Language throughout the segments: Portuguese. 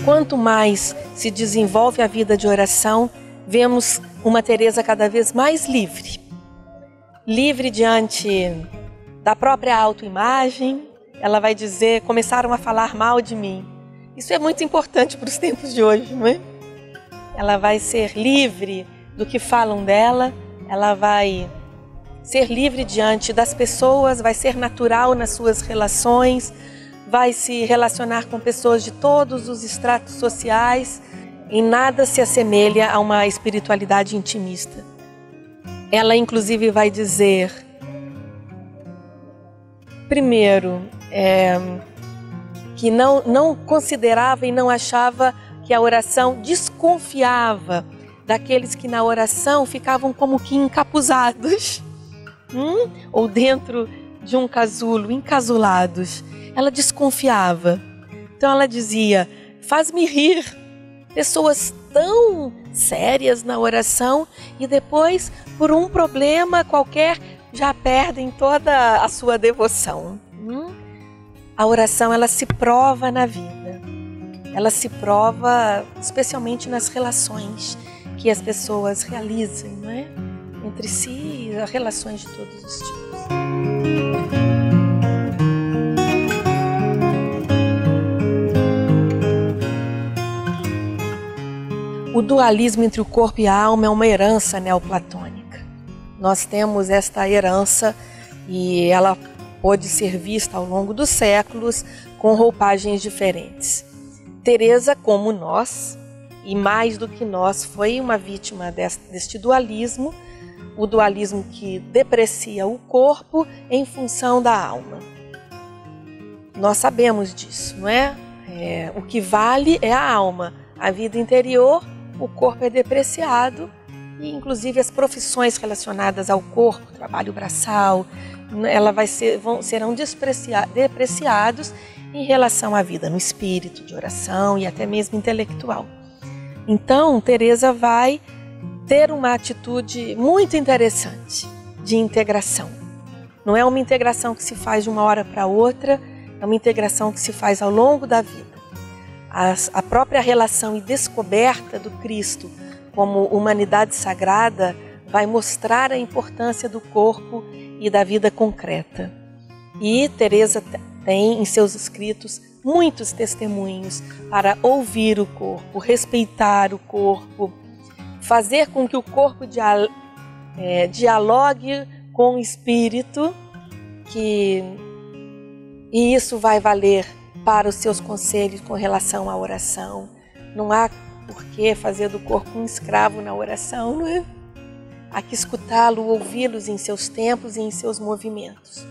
quanto mais se desenvolve a vida de oração, vemos uma Teresa cada vez mais livre. Livre diante da própria autoimagem. Ela vai dizer, começaram a falar mal de mim. Isso é muito importante para os tempos de hoje, não é? Ela vai ser livre do que falam dela, ela vai ser livre diante das pessoas, vai ser natural nas suas relações, vai se relacionar com pessoas de todos os estratos sociais. Em nada se assemelha a uma espiritualidade intimista. Ela inclusive vai dizer, primeiro, que não considerava e não achava que a oração, desconfiava daqueles que na oração ficavam como que encapuzados, ou dentro de um casulo, encasulados. Ela desconfiava. Então ela dizia, faz-me rir, pessoas tão sérias na oração e depois, por um problema qualquer, já perdem toda a sua devoção. A oração, ela se prova na vida. Ela se prova especialmente nas relações que as pessoas realizam, não é? Entre si, relações de todos os tipos. O dualismo entre o corpo e a alma é uma herança neoplatônica. Nós temos esta herança e ela pode ser vista ao longo dos séculos com roupagens diferentes. Teresa, como nós, e mais do que nós, foi uma vítima deste dualismo, o dualismo que deprecia o corpo em função da alma. Nós sabemos disso, não é? O que vale é a alma, a vida interior, o corpo é depreciado e inclusive as profissões relacionadas ao corpo, trabalho braçal, serão depreciados em relação à vida no espírito, de oração e até mesmo intelectual. Então, Teresa vai ter uma atitude muito interessante de integração. Não é uma integração que se faz de uma hora para outra, é uma integração que se faz ao longo da vida. A própria relação e descoberta do Cristo como humanidade sagrada vai mostrar a importância do corpo e da vida concreta. E Teresa tem em seus escritos muitos testemunhos para ouvir o corpo, respeitar o corpo, fazer com que o corpo dialogue com o espírito, e isso vai valer para os seus conselhos com relação à oração. Não há por que fazer do corpo um escravo na oração, não é? Há que escutá-lo, ouvi-los em seus tempos e em seus movimentos.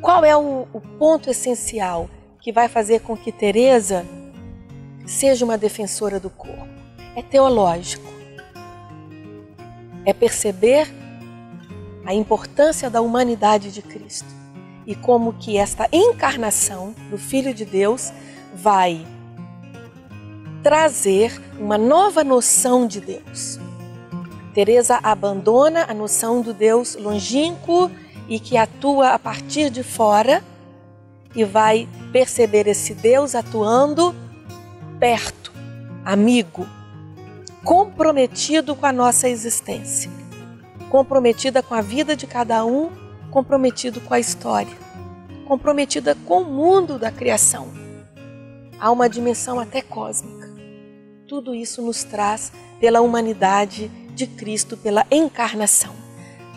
Qual é o ponto essencial que vai fazer com que Teresa seja uma defensora do corpo? É teológico. É perceber a importância da humanidade de Cristo e como que esta encarnação do Filho de Deus vai trazer uma nova noção de Deus. Teresa abandona a noção do Deus longínquo e que atua a partir de fora e vai perceber esse Deus atuando perto, amigo, comprometido com a nossa existência, comprometida com a vida de cada um, comprometido com a história, comprometida com o mundo da criação. Há uma dimensão até cósmica. Tudo isso nos traz pela humanidade de Cristo, pela encarnação.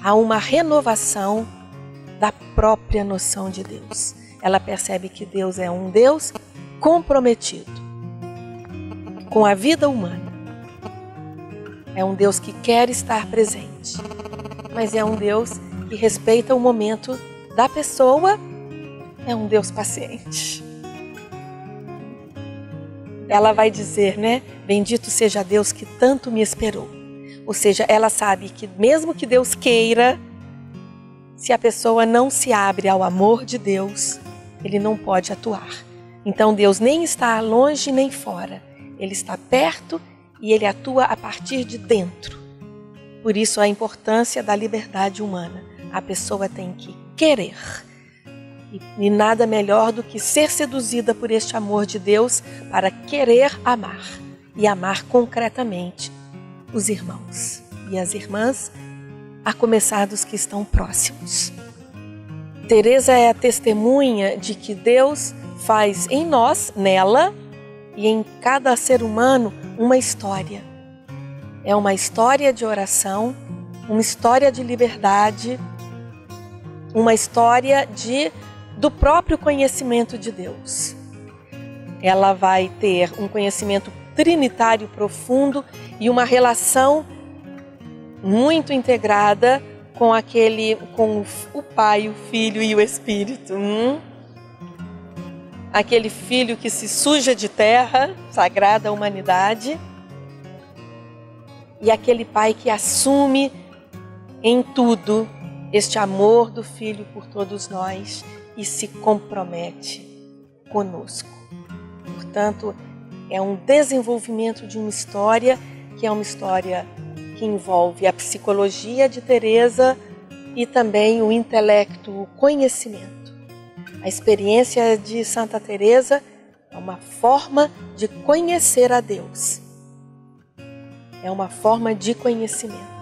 Há uma renovação da própria noção de Deus. Ela percebe que Deus é um Deus comprometido com a vida humana. É um Deus que quer estar presente, mas é um Deus que respeita o momento da pessoa, é um Deus paciente. Ela vai dizer, né? Bendito seja Deus que tanto me esperou. Ou seja, ela sabe que mesmo que Deus queira, se a pessoa não se abre ao amor de Deus, Ele não pode atuar. Então Deus nem está longe nem fora. Ele está perto e Ele atua a partir de dentro. Por isso a importância da liberdade humana. A pessoa tem que querer. E nada melhor do que ser seduzida por este amor de Deus para querer amar e amar concretamente os irmãos e as irmãs, a começar dos que estão próximos. Teresa é a testemunha de que Deus faz em nós, nela e em cada ser humano, uma história. É uma história de oração, uma história de liberdade, uma história do próprio conhecimento de Deus. Ela vai ter um conhecimento trinitário profundo e uma relação muito integrada com o Pai, o Filho e o Espírito. Aquele Filho que se suja de terra, sagrada humanidade, e aquele Pai que assume em tudo este amor do Filho por todos nós e se compromete conosco. Portanto, é um desenvolvimento de uma história que é uma história que envolve a psicologia de Teresa e também o intelecto, o conhecimento. A experiência de Santa Teresa é uma forma de conhecer a Deus. É uma forma de conhecimento.